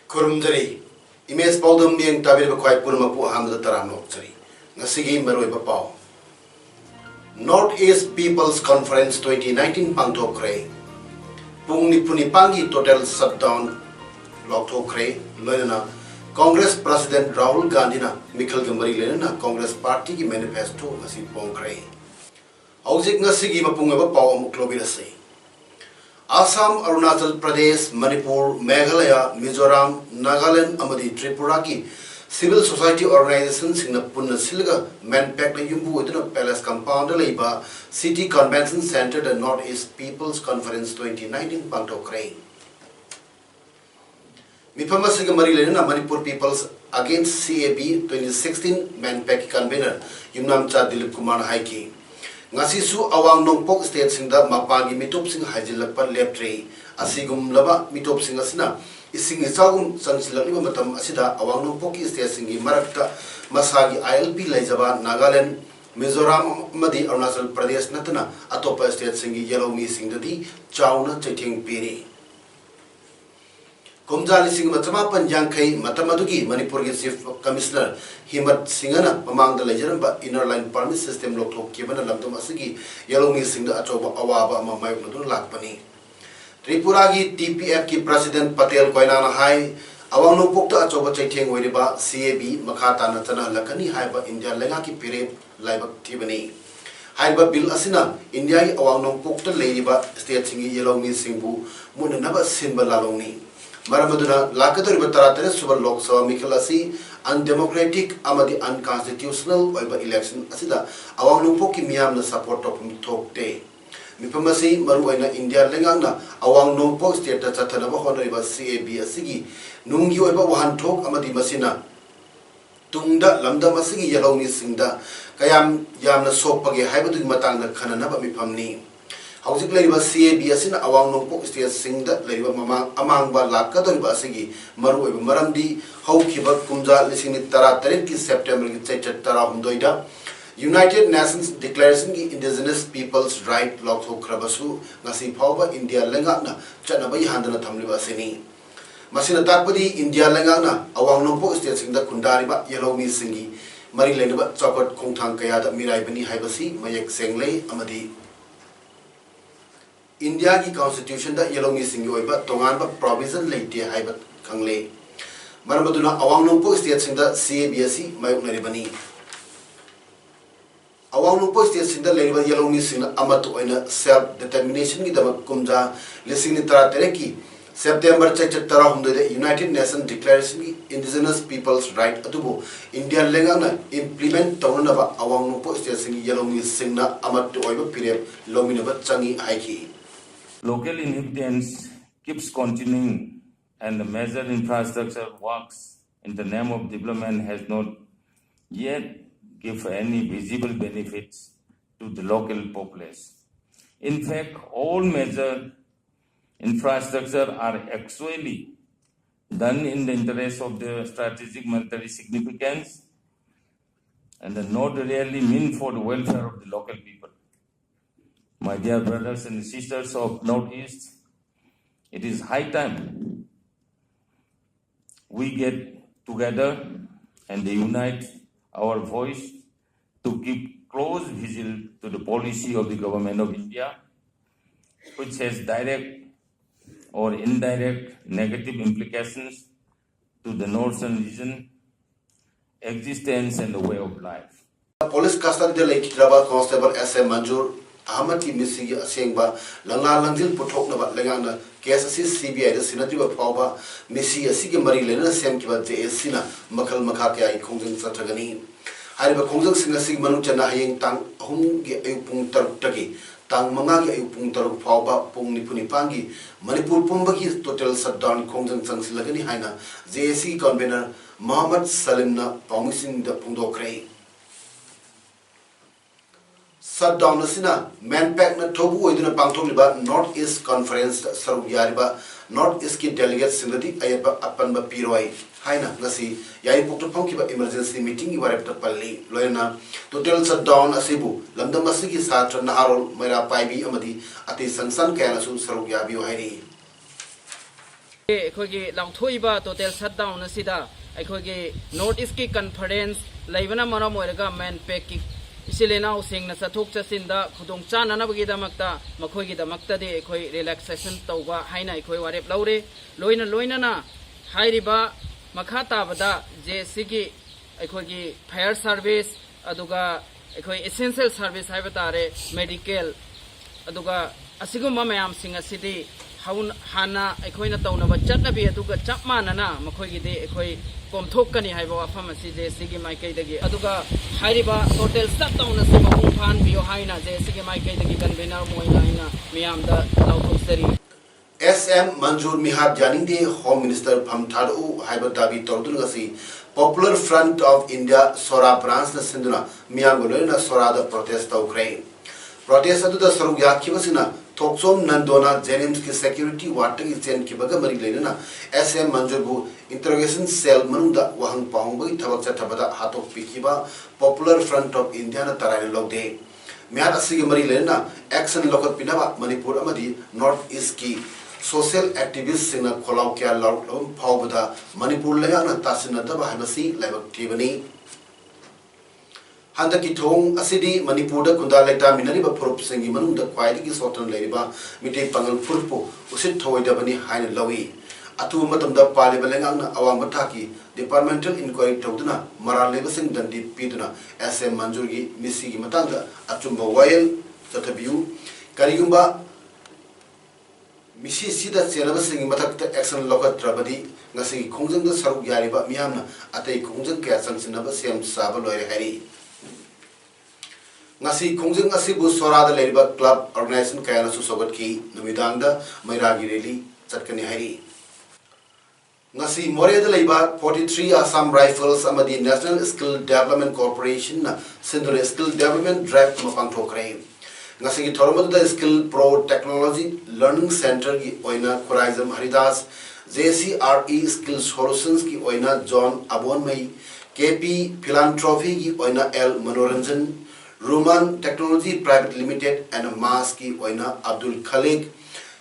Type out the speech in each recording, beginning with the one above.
Kurumdari, image Paudum being Tabir Bakwai Purmapu Hamza Taram Nokchari, Nasigi Maroiba Pau. Northeast People's Conference 2019 Pangto Kray. Pungni Punipangi total shutdown Lokto Kray, Loyana, Congress President Rahul Gandhi na Mikhal Gambari Lena, Congress Party ki manifesto Nasi Pong Kray. Housing Nasigi Mapungaba Pau Muklobirase. Assam, Arunachal Pradesh, Manipur, Meghalaya, Mizoram, Nagaland, Amadi Tripura ki civil society organizations in Punna Silga, Manpack Yumbu within a palace compound Laiba, City Convention Center, the Northeast People's Conference 2019 Pangto Kray. Mipamasiga Marilena, Manipur Peoples Against CAB 2016 Manpack convener, Yumnam Cha Dilip Kumar Haiki. Ngasisu awang nongpok state singda mapagi mitop sing hajilakpa leptre asigum laba mitop sing asina ising isagum sansilakli matam asida awang nongpok state singi marakta masagi ILP laijaba Nagaland Mizoram madi Arunachal Pradesh natana atopa state singi yellow mi singdadi chauna chaithing piri Kumjali Singh Matama Panjangkai Matamaduki, Manipur Chief Commissioner Himat Singhana, among the legend inner line permit system local Kibana Lamdom Asigi, Yellow Missing the Atoba Awaba Mamayudun Lakpani. Tripuragi TPF ki President Patel Koinana High, Awano Pokta Atoba Chaiting Wediba, CAB, Makata Natana Lakani Haiba India Lengaki Pire, Laibak Tibani. Haiba Bill Asina, India Awano Pokta Ladyba, State Singi Yellow Missing Bu, Munanaba Simba Laloni. Maramaduna Lakadur Bataratere Suba Lok Sabha Mikalasi undemocratic amadi unconstitutional oiba election asida awang nongpoki miyam na support of thokte mipamasi maruaina India lengangna awang nongpok state ta chathanaba honoriba CAB asigi nunggi oiba wahan thok amadi masina tungda lamda masigi yalawni singda kayam yamna sopage haibadu matangna khananaba mipamni Housing Laiba CAB asina awang nongpok state singda laiba mamang amangba lakadoriba asigi maru maramdi haukiba kumja lisini tara tarik ki September ki chaitat tara hundoida United Nations Declaration ki Indigenous People's Right lokho krabasu ngasi phawba India lengakna chanaba handana thamliba asini masina takpadi India lengakna awang nongpok state singda kundariba yelawmi singi mari lengba chakot khongthang kayada mirai bani haibasi mayek senglei amadi India की Constitution दा yellow mi singi oiba tongan ba provision leite haiba kangle maramaduna awang nongpo state singda CABC mayok naribani awang nongpo state singda leiba yellow mi singna amatu oina self determination ki dama kumja lising ni tara tere ki September chaitat tara hundoida United Nations Declaration ki Indigenous People's Right atubu India lengana implement tawna ba awang nongpo state singi yellow mi singna amatu oiba pire lomina ba changi haiki Local inhabitants keeps continuing and the major infrastructure works in the name of development has not yet give any visible benefits to the local populace. In fact, all major infrastructure are actually done in the interest of the strategic military significance and not really meant for the welfare of the local people. My dear brothers and sisters of Northeast, it is high time we get together and unite our voice to keep close vigil to the policy of the government of India, which has direct or indirect negative implications to the northern region, existence and the way of life. Police custody de Lake Constable SM Manjur Ahmad ki misi asengba langa langjil puthok na lengana case asi CBI da sinati ba phawba misi asigi mari lena sem ki ba JSC na makal makha kya I khongjang chathagani hariba khongjang singa sig manu chana hayeng tang ahum gi ayupung taruk taki tang manga gi ayupung taruk phawba pung nipuni pangi Manipur pumba ki total shutdown khongjang changsilagani haina JSC convener Muhammad Salimna Paumising the Pundokre. Shutdown Nasina, Manpack na Tobu within a Pangtoliba, North East Conference, Saru Yariba, North East Delegate Sympathy, Ayapa Apanba Piroi, Haina, Nasi, Yai Pukta Punkiba emergency meeting, you are at the Pali, Loyana, to tell shutdown Asibu, Lambda Masiki Satra Naharo, Mera Paibi Amadi, Ati Sansan Kanasu, Saru Yabi Hari. अखोगी लाउथोइबा total shutdown असिदा अखोगी north east की conference लेबना मरम ओरगा man pack की इसिलेनाउ सिंगना चथोक चसिंदा खुदोंग चाननबगी दमक्ता मखोगी दमक्ता दे अखोई रिलैक्सेशन तौबा हाइना अखोई वारेप लौरे लोइना हाइरिबा मखा ताबदा जेसीगी अखोगी फायर सर्विस अदुगा अखोई एसेंशियल सर्विस हाइबा तारे मेडिकल अदुगा असिगुम्बा मयाम सिंग असिदी हाना अखोइना तौनबा चटनबी अदुगा चप मानना मखोइगिदे अखोइ कोमथोकनी हाइबा वाफम असि जेसीगी माइकैदगी अदुगा हाइरिबा टोटल शटडाउन असि मपुंग फान बियो हाइना जेसीगी माइकैदगी कन्वेनर मोइना हाइना मियामदा लाउथोसरी SM Manjur Mihab Janinde Home Minister Pamthadu Haiba Dabi Tordunasi Popular Front of India Sora branch na Sinduna Miangolena Sora the protest of Ukraine. Protest adu the Saru Yakibasina Toksom Nandona Jenims security water is Jen Kibaga Marilena SM Manjurbu interrogation cell Manunda Wahang Pahongba Tabaka Tabada Hatok Pikiba Popular Front of India na Taran Logde. Miat Asigi Marilena action local Pinaba Manipur Amadi North East Ki social activists in a Kolaukia Laum Paubada Manipur Layana Tasina Daba Hamasi Labak Tibani Handaki Tong Asidi Manipur Kundaleta Minariba Purup Singi Manum the Quietly Sotan Ladiba Mite Pangal Purpo Usit Toy Dabani Hain Lawi Atu Matam the Palibalang Awamataki Departmental Inquiry Toduna Mara Lebasing Dandi Piduna SM Manjurgi Missigi Matanga Atumba Wail Tatabu Karigumba Misi Sida Senabasing Matak Action Local Trabadi Nasi Kongzang the Saru Yariba Miamna Ate Kongzang Kasan Sinaba Sam Sabaloy Hari Nasi Kongzang Asibu Sora the Labour Club Organization Kayana Susobat Ki Numidanga Mairagi Reli Chatkani Hari Nasi More the Labour 43 Assam Rifles Amadi National Skill Development Corporation Sindhura Skill Development Drive Mapang Tokrain Nasi Toromad the Skill Pro Technology Learning Center Ki Oina Kurizam Haridas JCRE Skill Solutions Ki Oina John Abonmai KP Philanthropy Ki Oina L Manoranjan Roman Technology Private Limited and Mas Ki Oina Abdul Khalik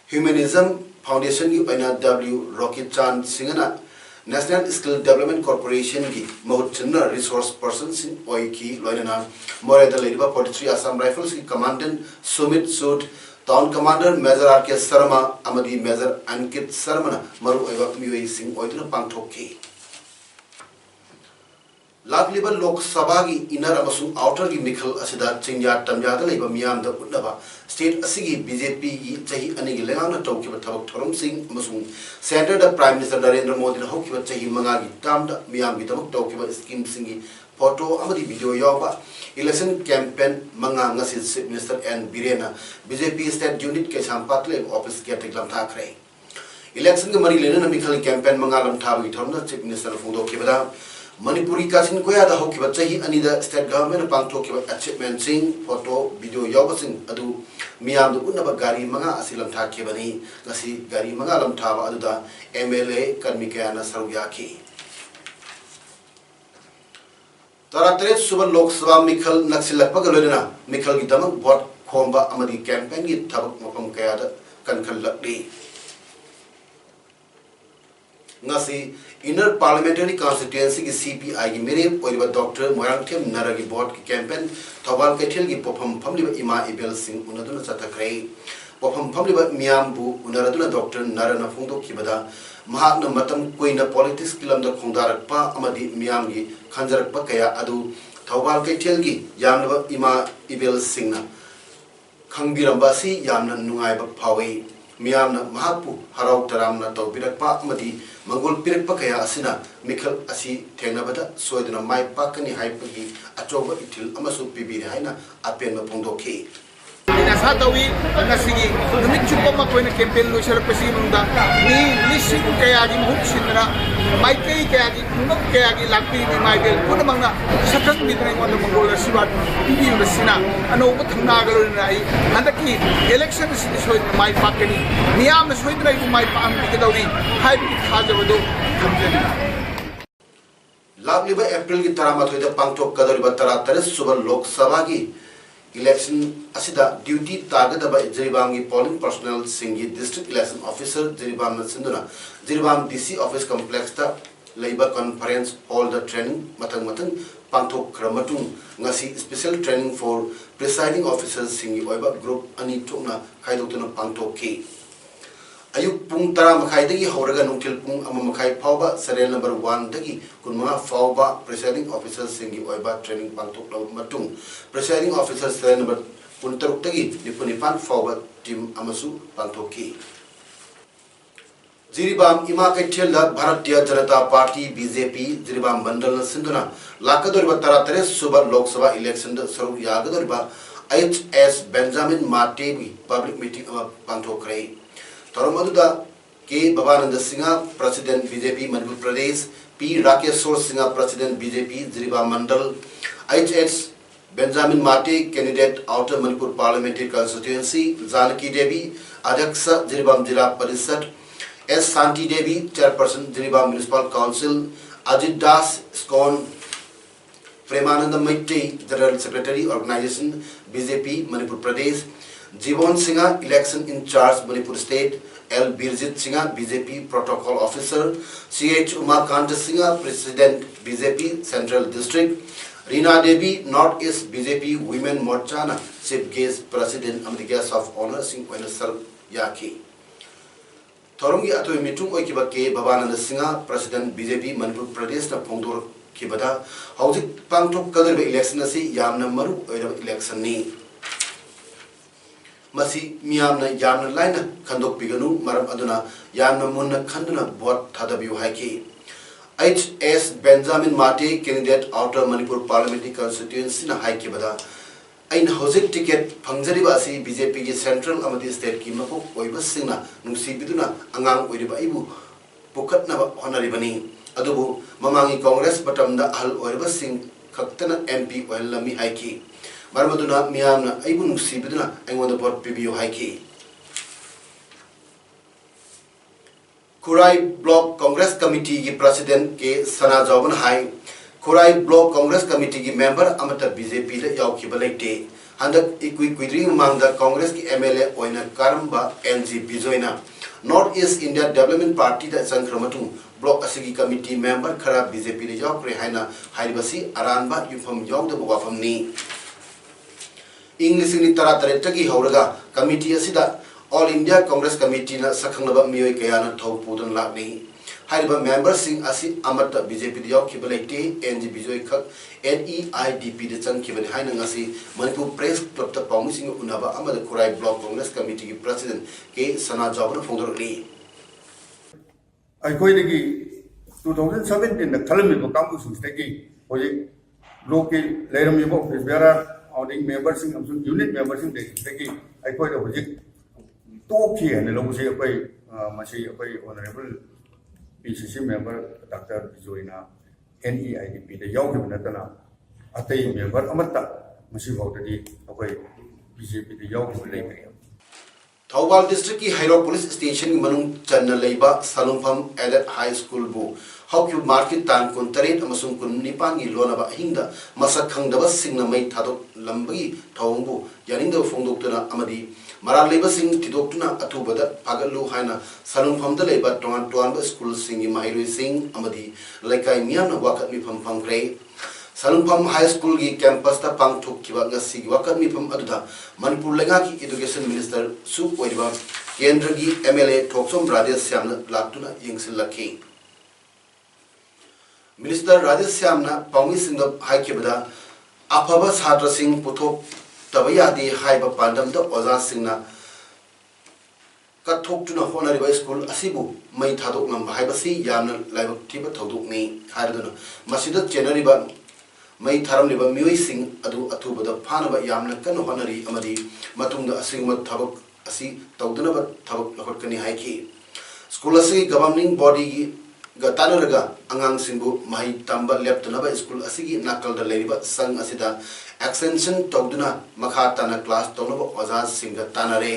Humanism Foundation Ki Oina W Rocket Chan Singana National Skill Development Corporation Ki Mahutchana Resource Persons in Oiki Loinana More the Ladiba 43 Assam Rifles Ki Commandant Sumit Sood Town Commander Major R.K. Sarma Amadi Major Ankit Sarmana Maru Eva Miwei Singh Oituna Pangtoki Lagliba Lok Sabagi inner amasung outer gi Mikhal Asida Chingya Tamjada Leba Miam the Putnaba State Asigi BJP Chahi Anigi Legana Tokiba Tabak Thorum Singh Amasung Center the Prime Minister Narendra Modi Hokiba Chahi Mangagi Tamda Miam Gitabak Tokiba Skim Singi Photo Amadi Video Yoba Election Campaign Manga Chief Minister and Birena BJP State Unit Kesham Patle Office Gatiklam Thakre Election Mari Lena Mikhal Campaign Mangalam Tabi Thorna Chief Minister Fundo Kibada Manipuri Kasin Koya the Hokiba Chahi Anida State Government Pangtokiba Achievement Sing Photo Video Yobasing Adu Miam the Unaba Gari Manga Asilam Takibani Nasi Gari Mangalam Tava Aduda MLA Karmikana Saruyaki Taratret Suba Lok Sabha Mikhal Naxilapagolena Mikhal Gitamak Bot Komba Amadi campaign Git Tabak Mokam Kayada Kankal Lakdi Nasi Inner Parliamentary Constituency की CPI की मेरे परिवार doctor मोरंगथेम नरा की board की campaign Thoubal Kaithal की पफम फमलिबा इमा इबेल Singh उनदुना चतखरे पफम फमलिबा मियामबु उनरदुना doctor नरा नफुंदो किबदा महात्न मतम कोइना पॉलिटिक्स किलमदा खोंदारकपा अमदि मियाम की खंजरकपा कया अदु थोबाल कैथल की यामनबा इमा इबेल सिंह ना खंगबिरंबासी यामना नुंगाइबा फावे मियामना महापु हराव तरामना तौबिरकपा अमदि Mangul Pirik Pakaya Asina, Mikhal Asi, Tenabada, Soydana Mai Pakani Hypagi, Atoba Itil, Amasu Pibi Haina, Apen Mapondo K. Nasa tawi ngasigi numit chupa makoy na campaign lo sila pasi munda ni lising kaya gi mahut sinra mai kai kaya gi kunok kaya gi lakpi di mai bel kun mangna sakang mitrai mo na mangol sibat pibi na sina ano ko thangna galo na ai handaki election soi mai pakani niyam na soi drai mai pam ki dawi hai bi khajabado thamjani लाभलिबा अप्रैल की तरामाथोइदा पांगथोक कदरिबा तरातरे सुबह लोक सभा की election असिदा duty तागदबा जिरीबाम की polling personnel सिंगी district election officer Jiribam नसिंदुना Jiribam DC office complex ता लेबा कॉन्फ्रेंस हॉल द ट्रेनिंग मतंग पांगथोक क्रमतुंग ngasi special training for presiding officers सिंगी ओइबा ग्रुप अनि थोकना खाइदोक्तुना पांगथोक की अयुक पुंग तरा मखाई दगी हौरगा नुंथिल पुंग अमा मखाई फावबा सरेल नंबर 1 दगी कुनमंगा फावबा प्रिसाइडिंग ऑफिसर सिंगी ओइबा ट्रेनिंग पांगथोक लब मतुंग प्रिसाइडिंग ऑफिसर सरेल नंबर 13 दगी निपुनिपान फावबा टीम अमसु पांगथोकी जिरीबाम इमा कैथेल भारतीय जनता पार्टी बीजेपी जिरीबाम मंडल सिंधुना लाकदोरिबा तरातरे सुबह लोकसभा इलेक्शन सरुक यागदोरिबा एचएस बेंजामिन माटेबी पब्लिक मीटिंग अमा पांगथोकरे तोरमदुदा K Bhabananda Singh president BJP Manipur Pradesh P Rakeshwar Singh president BJP Jiribam मंडल एचएस बेंजामिन माटे candidate outer Manipur parliamentary constituency Janaki Devi अध्यक्ष जिरीबाम जिला परिषद S Shanti Devi chairperson Jiribam municipal council Ajit Das स्कॉन Premananda Maitri general secretary organisation BJP Manipur Pradesh Jiban Singh election incharge Manipur state L Birjit Singh BJP protocol officer CH Umakant Singh president BJP central district Rina Devi north east BJP women मोर्चा chief guest president guest of honour Singh sir याखी थोरंगी अतोय मिटुंग ओइकिबा के Bhabananda Singh president BJP Manipur प्रदेश न फोंदोर किबदा हौजिक पांगथोक कदरबे election असि यामना मरु ओइरब election नि मसी मियामना यामना लाइना खंदोक पिगनु मरम अदुना यामना मुन्ना खंदुना वोट थादबिउ हाइकी एचएस बेंजामिन माटे candidate outer Manipur parliamentary constituency न हाइकी बदा अइन हौजिक टिकेट फंगजरिबा असि बीजेपी की सेंट्रल अमदी स्टेट की मको ओइबा सिंगना नुसीबिदुना अंगांग ओइरिबा इबु पुखतनबा होनरिबनी अदुबु ममांगी कांग्रेस बटमदा अहल ओइरबा सिंग खक्तना एमपी ओइलमी हाइकी मरमदुना मियामना अइबु नुसीबिदुना अइंगोंदा वोट पिबियो हाइकी खुराई ब्लॉक कांग्रेस कमिटी की प्रेसिडेंट के सना जौबन हाई खुराई ब्लॉक कांग्रेस कमिटी की मेंबर अमता बीजेपी ले यावखिबा लेते हंदक इक्वी क्विद्री मांगदा कांग्रेस की एमएलए ओइना कारंबा एनजी बिजोइना north east India development party दा संक्रमतु ब्लॉक असगी कमिटी मेंबर खरा बीजेपी ले यावक्रे हाइना हाइबसी अरानबा युफम यावदब वाफमनी इंग्लिसिंग तरा तरेटगी हौरगा कमिटी असिदा ऑल इंडिया कांग्रेस कमिटी ना सखंगलबा मियोय कयाना थौ पुदन लागनी हाइबा मेंबर सिंह असि अमत बीजेपी दियाव खिबलेते एनजी बिजोय खक एनईआईडीपी दे चंखिबने हाइना ngasi मणिपुर प्रेस क्लब त पाउमिसिंग उनाबा अमद खुराई ब्लॉक कांग्रेस कमिटी की प्रेसिडेंट के सना जॉबन फोंदरली अखोइदगी 2017 दा खलमिबो कांगु सुस्तेगी होजे ब्लॉक के लेरमिबो ऑफिस बेरा ऑडिंग मेंबर सिंह अमसुन यूनिट मेंबर सिंह देगी अखोइदा होजे टोकी है लोगोसे अखोइ मसी अखोइ ऑनरेबल पीसीसी मेंबर डॉक्टर बिजोइना एनईआईडीपी दा यावखिबा नतना अतै मेंबर अमत्ता मसी भावददी अखोइ बीजेपी दा यावखिबा लेखरि थौबाल डिस्ट्रिक्ट की हाइरो पुलिस स्टेशन की मनुंग चन्न लेबा सलुंफम एडेड हाई स्कूल बु हौक्यु मार्केट तान कुन तरेट अमसुंग कुन निपान की लोनबा हिंदा मसक खंगदबा सिंगना मै थादोक लंबगी थौंगबु यानिंदो फोंदोक्तुना अमदी मराल लेबा सिंग तिदोक्तुना अथुबदा फागलु हाइना सलुंफम द लेबा टोंगान टोंगान स्कूल सिंग की माहिरुई सिंग अमदी लेकाई मियाना वाकत मिफम फंग्रे सलुंफम हाई स्कूल की कैंपस ता पांगथोक किबा ngasi की वाकत मिफम अदुदा मणिपुर लेगा की एजुकेशन मिनिस्टर सु ओइबा केंद्र की एमएलए थोक्सोम राजेश श्याम लाक्तुना यंगसिलखी मिनिस्टर राजेश श्यामना पाउमी सिंह हाइकेबदा अफबा छात्र सिंह पुथोक तबयादे हाइबा पांडम द ओजा सिंहना कथोक्तुना होनरिबा स्कूल असिबु मै थादोक नम हाइबसी यामना लाइबक थिबा थौदोकनी हाइरदुना मसिदा चेनरिबा mai tharam liba mioi sing adu athubada phanaba yamna kan honari amadi matungda asingma thabak asi tawdana thabak lakotkani haiki school asi governing body ga tanaraga angang singbu mai tamba leptana school asigi nakal da leriba sang asida extension tawduna makha tana class tawna oza singa tanare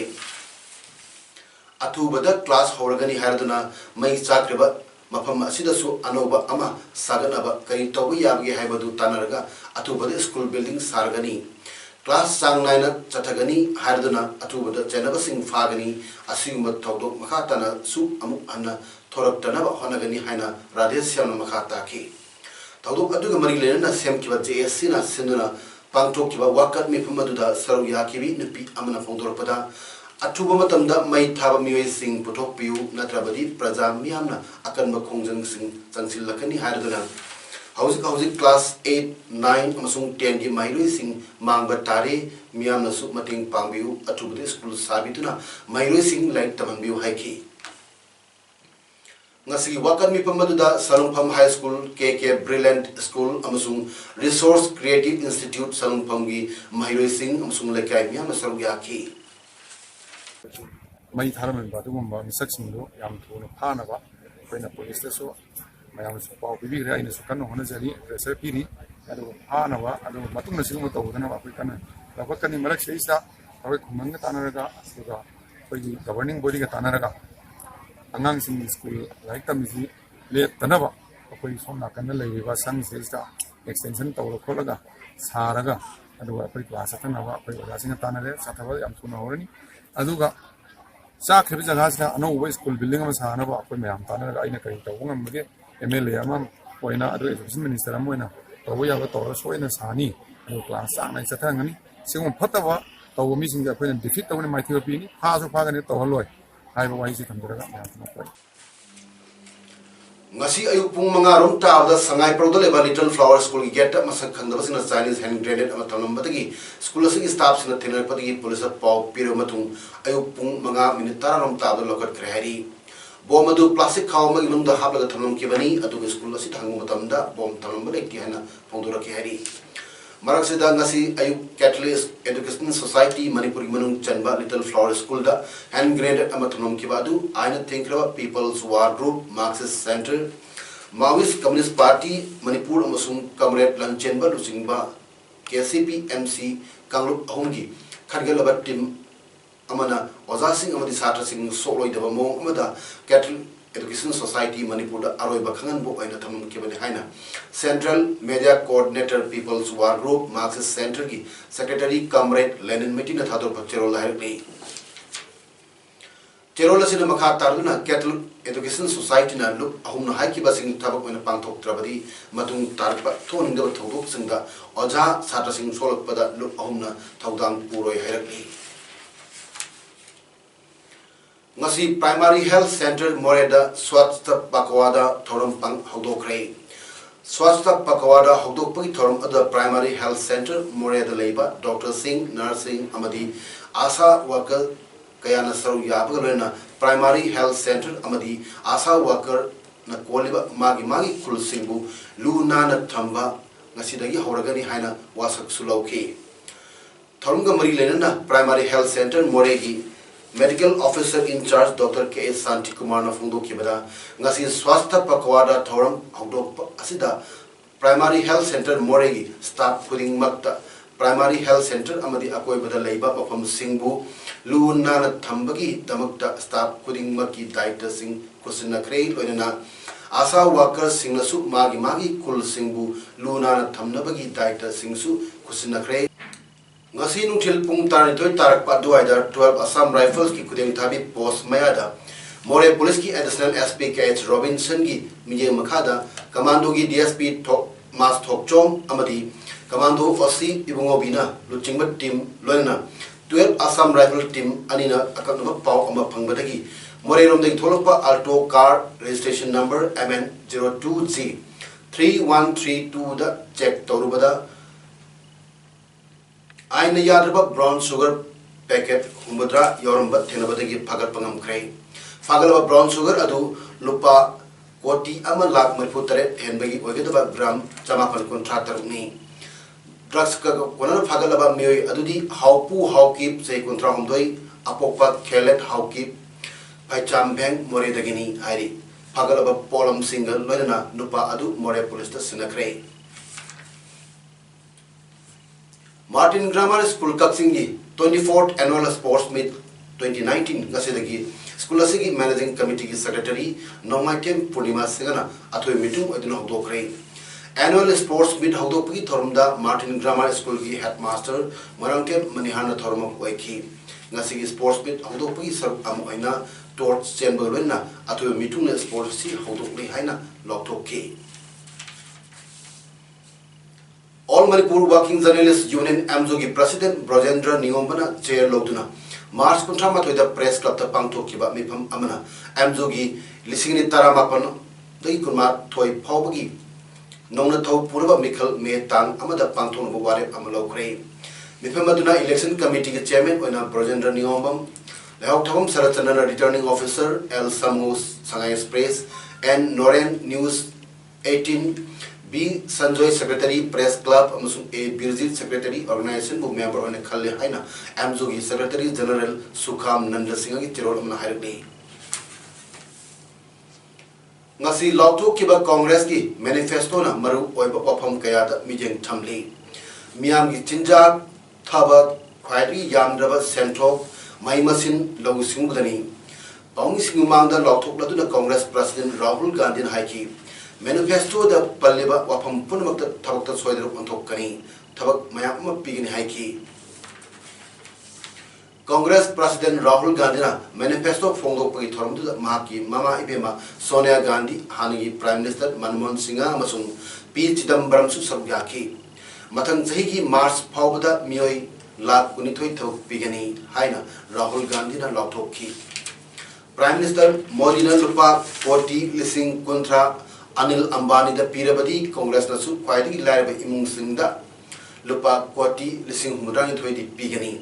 athubada class horagani harduna mai chakreba mafam asidasu anoba ama saganaba kari tawba yabge haibadu tanaraga athubada school building sargani class sang naina chathagani harduna athubada chenaba sing phagani asiguma tawdok makha tana su amuk anna thorak tanaba honagani haina radhesyam makha taki tawdok aduga mari lena sem kiba JSC na sinduna pangtok kiba wakat mi phamaduda saru yakibi nupi amana phongdorpada अथुब मतमदा मई थाब मिवे Singh पुथोक PU नत्रबदी प्रजा मियामना अकनब खोंजंग Singh चंसिल लखनी हारदना हाउसिक class 8 9 अमसुंग 10 की माइरोई सिंह मांगब तारे मियामना सु मटिंग पांगबियु अथुबदे स्कूल साबितुना माइरोई सिंह लाइक तमनबियु हाइकी ngasi wakan mi pamaduda salungpham high school KK Brilliant school amasung resource creative institute salungpham gi mairoi sing amasung lekai miam sarug yaki mai tharam ba du ma misak sing do yam thu na phana ba koina police ta so mayam su pau bi ra ina su kan hona jari pressure piri adu phana ba adu matung na sigu to dana ba kan la ba kan marak seisa awe khumang ta na ga suga koi governing body ga ta na ga angang sing school like tam ji le tana ba koi som na kan le ba sang seisa extension to lo khola ga sara ga adu koi class ta na ba koi ga sing ta na le sa tha ba yam thu na horani aduga sakhribi jagha sa anoba school building ama sana ba akoi mayam tana ga ina kai to ngam ge MLA ama poina adu education minister amoina to ya ba to soina sani adu class sa na sa thangani singum phatawa to mi singa koina defeat to ne mai therapy ni pha so pha ga ne to loi hai ba wai si thamdra ga mayam ko ngasi ayuk pung mangarom tawda sangai prodole ba Little Flower School gi gate masak khandaba sina Chinese hand grenade ama thamnam batagi school asigi staff sina thenar patagi police pau piro matung ayuk pung manga minute tararom tawda lokat krehari bom adu plastic khaw ma ginung da habla thamnam ki bani adu school asi thangu matamda bom thamnam ba ki hana phongdora ki hari marak sida ngasi ayuk Catalyst Education Society Manipur manung chanba Little Flower School da hand grenade ama thamnam ki badu aina thinkraba People's War Group Marxist Center Maoist Communist Party Manipur amasung Comrade Lanchenba Lusingba KCP MC Kanglup ahumgi khargelaba team amana oza sing amadi satra sing soloi daba mong amada Catalyst Education Society Manipur da aroi bakhangan bo aina thamnam ki bani haina Central Media Coordinator People's War Group Marxist Center ki Secretary Comrade Lenin Metina thador pachero lahir nei Cherola sina makha taruna Catholic Education Society na look ahumna haiki basing thabak oina pangthok trabadi matung tarpa thoning da thodok singda oja satra sing solak pada look ahumna thodang puroi hairakni ngasi Primary Health Center Moreda Swasthya Pakwada thoram pang hodokre Swasthya Pakwada hodokpagi thoram ada Primary Health Center Moreda leiba Dr. Singh Nursing amadi Asa worker kayana saru yabagalena Primary Health Center amadi Asa worker na kwaliba magi kul singbu luna na thamba ngasi dagi horagani haina wasak sulauke thorumga mari lena Primary Health Center Moregi Medical Officer in Charge Dr. K.S. Santi Kumar na phungdo kibada ngasi Swasthya Pakwada thoram hodok asida Primary Health Center Moregi staff putting makta Primary Health Center amadi akoi bada leiba mafam singbu luna na thambagi damakta staff putting maki daita sing kusina krei loina asa workers singnasu magi kul singbu luna na thamnabagi daita singsu kusina krei ngasi nungthil pung tarni toy tarak pa duaida 12 Assam Rifles ki kudeng thabi post mayada More Police ki additional SP KH Robinson ki miye makhada commando ki DSP Mas Thokchom amadi commando OC ibungobina luchingba team loina 12 Assam Rifle team anina akaknaba pau ama phangbadagi More romdeng tholokpa alto car registration number MN02G 3132 da check torubada aina yadraba brown sugar packet humudra yoramba thenabadagi phagat pangam krai fagalaba brown sugar adu lupa koti ama lakh marputare henbagi ogedaba gram chamapal contractor ni drugs का कोना फागलबा मियोय अदुदी हाउपू हाउकीप से कुंत्रा हमदोई अपोपा खेलेट Haokip भाईचाम bank मोरे दगिनी हारी फागलबा pollen single लोइना नुपा अदु Moreh police ता सिनखरे Martin grammar school कक्सिंगी 24th annual sports meet 2019 गसेदगी school असिगी मैनेजिंग कमिटी की सेक्रेटरी नोमाकेम पूर्णिमा सिंगना अथोय मीटिंग ओदिन हौदोखरे एनुअल स्पोर्ट्स मीट हौदोपगी थोरमदा मार्टिन ग्रामर स्कूल की हेडमास्टर मरंके मनिहान थोरम ओइखी ngasi sports meet haudopi sar am oina torch chamber wenna athu meeting na sports si haudokli haina lokthokki All Manipur Working Journalists Union AMJO ki president Brojendra Niyombana chair loduna March 13 da press club ta pangthokkiba mifam amana AMJO ki lisingni taramapan dai kunma thoi phawbagi nongna thau purba mikhal me tang amada pangthon ware amalokre Mifemaduna election committee के chairman ओना Brojendra Niyombam Lehok Thawam Sarachandana returning officer L Samus Sangai Express and Noren News 18 B Sanjoy secretary press club amasung A Birjit secretary organization bu member one khalle haina AMJO की secretary general Sukham Nanda Singh की tirol amna hairni ngasi lokthok kiba congress ki manifesto na maru oiba wafam kaya da mijeng thamli miam ki chinjak thaba khwairi yamdraba senthok maimasin logusingudani paung singumangda lokthok laduna congress president Rahul Gandhi haiki manifesto da palleba wafam punamakta thabakta soidar onthokani thabak mayam pigini haiki congress president Rahul Gandhi na manifesto phongdokpagi thoromdu mahaki mama ibema Sonia Gandhi hanigi prime minister Manmohan Singh amasung P Chidambaram su sabyaki Matang Zahigi March Paubada Mioi Lak Kunithoi Thok Pigani Haina Rahul Gandhi na Lokthokki Prime Minister Modi na Lupa 40 Lising Kontra Anil Ambani da Pirabadi Congress na su Kwaidi Laiba Imung Singda Lupa 40 Lising Humudani Thoi di Pigani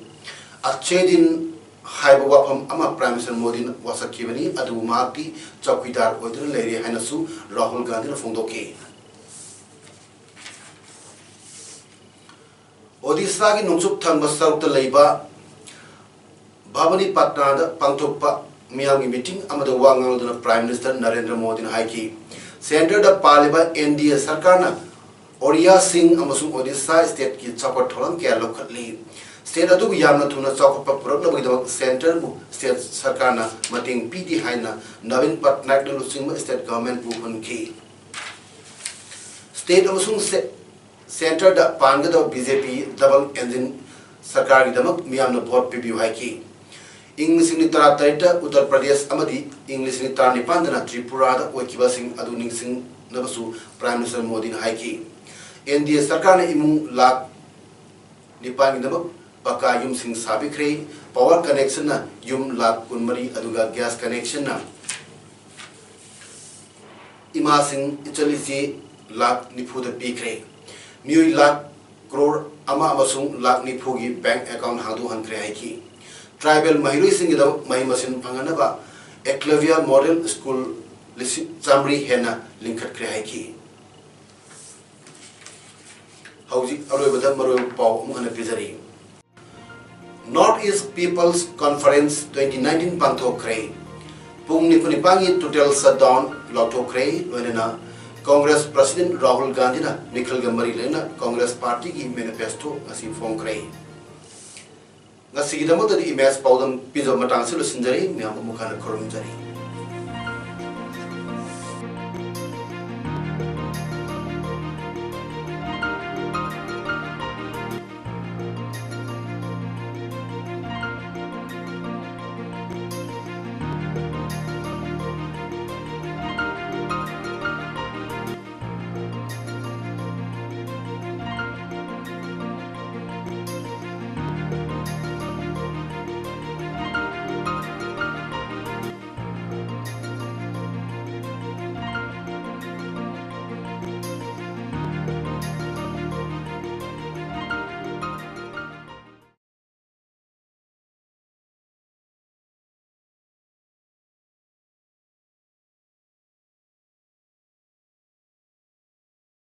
Achedin Haiba Wapam Ama Prime Minister Modi na Wasakibani Adu Mahati Chowkidar Odin Leri Haina su Rahul Gandhi na Phongdokki Odisha ki nungsup thangba sarukta leiba Bhavani Patna da pangthokpa miyamgi meeting amada wangaluduna Prime Minister Narendra Modi na haiki Center da paliba NDA sarkar na Oriya Singh amasung Odisha state ki chakot tholang kya lokhatli state adu yamna thuna chakotpa purakna bagidam center bu state sarkar na mating PD haina Navin Patnaik na lusingma state government bu hunki state amasung Center da Pangada BJP double engine Sarkar ki damak miyamna vote pibiu haiki English ni tara taita Uttar Pradesh amadi English ni tara nipandana Tripura da oikiba sing adu ning sing nabasu Prime Minister Modi na haiki NDA Sarkar na imung lak nipan ki damak paka yum sing sabikre power connection na yum lak kunmari aduga gas connection na ima sing ichalizi lak nipu da pikre Miui lakh crore ama amasung lakh nipugi bank account hangdu hankre haiki tribal mahiroi singida mahimasin phanganaba Eclavia Model School Chamri hena linkhat kre haiki hauji aroibada maroi pau amana pizari North East People's Conference 2019 pangthokre pung nipunipangi total shutdown lokthokre loinena Congress President Rahul Gandhi na Nikhil Gamari lena Congress Party ki manifesto ngasi phongkrai ngasi gidamot di image paudam pijo matang silu sinjari miyam mukhana khorum jari